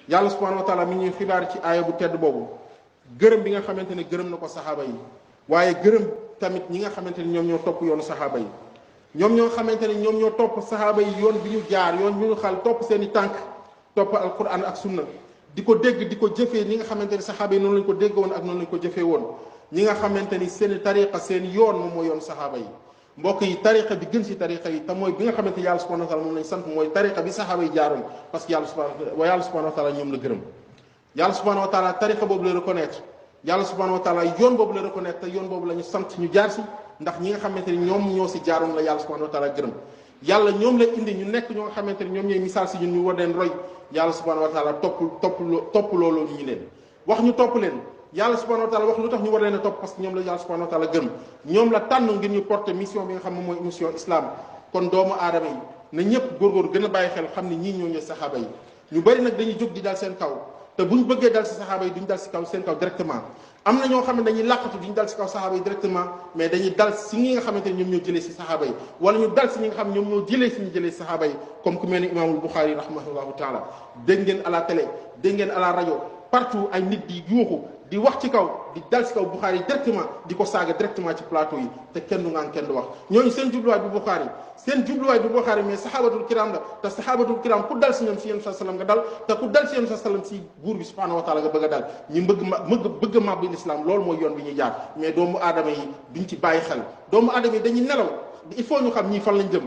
yàlla subhanahu wa taala mi ñuy xibaar ci aaya bu tedd boobu gërëm bi nga xamante ne gërëm na ko saxaaba yi waaye gërëm tamit ñi nga xamante ne ñoom ñoo topp yoonu saxaaba yi ñoom ñoo xamante ne ñoom ñoo topp saxaaba yi yoon bi ñu jaar yoon bi ñu xal topp seen i tànk topp alquran ak sunna di ko dégg di ko jëfee ñi nga xamante ni saxaaba yi noonu lañ ko dégg woon ak noonu lañ ko jëfee woon ñi nga xamante ni seen tariqa seen yoon moom mooy yoon saxaaba yi mbokk yi tariqa bi gën ci tariqa yi te mooy bi nga xamante yàlla subhanahu wa taala moom lañ sant mooy tariqa bi saxaaba yi jaaroon parce que yàlla subhanahu wa taala ñoom la gërëm yàlla subhanahu wa taala tariqa boobu la reconnaître yàlla subhanahu wa taala yoon boobu la reconnaître te yoon boobu la ñu sant ñu jaar si ndax ñi nga xamante ni ñoom ñoo si jaaroon la yàlla subhanahu wa taala gërëm yàlla ñoom la indi ñu nekk ñoo nga xamante ni ñoom ñooy misaal si ñun ñu war leen roy yàlla subhanahu wa taala topp loolu ñu leen wax ñu topp leen yàlla subhanahu wa taala wax lu tax ñu war leen a topp parce que ñoom la yàlla subhanahu wa taala gërëm ñoom la tànn ngir ñu porter mission bi nga xam ne mooy mission islam kon doomu aadama yi na ñëpp góorgóor gën a bàyyi xel xam ne ñii ñoo ñooy saxaaba yi ñu bëri nag dañuy jóg di dal seen kaw te buñ bëggee dal si saxaaba yi duñ dal si kaw seen kaw directement am na ñoo xam ne dañuy làqatu duñ dal si kaw saxaaba yi directement mais dañuy dal si ñi nga xamante ne ñoom ñoo jëlee si saxaaba yi wala ñu dal si ñi nga xam ne ñoom ñoo jëlee si ñu jëlee si saxaaba yi comme ku mel ni imaamul Buxaari rahimahullahu taala dégg ngeen à la télé dégg ngeen à la rajo partout ay nit di yuuxu di wax ci kaw di dal si kaw Buxaari directement di ko saaga directement ci plateau yi te kenn du ngaan kenn du wax ñooñu seen jubluwaay bu Buxaari mais saxaabatul kiram la te saxaabatul kiram ku dal si ñoom si yéen sa sallam nga dal te ku dal si yéen sa sallam si buur bi subhanahu wa taala nga bëgg a dal ñu bëgg màbbi l'islam loolu mooy yoon bi ñuy jaar mais doomu aadama yi duñ ci bàyyi xel doomu aadama yi dañuy nelaw il faut ñu xam ñii fan lañ jëm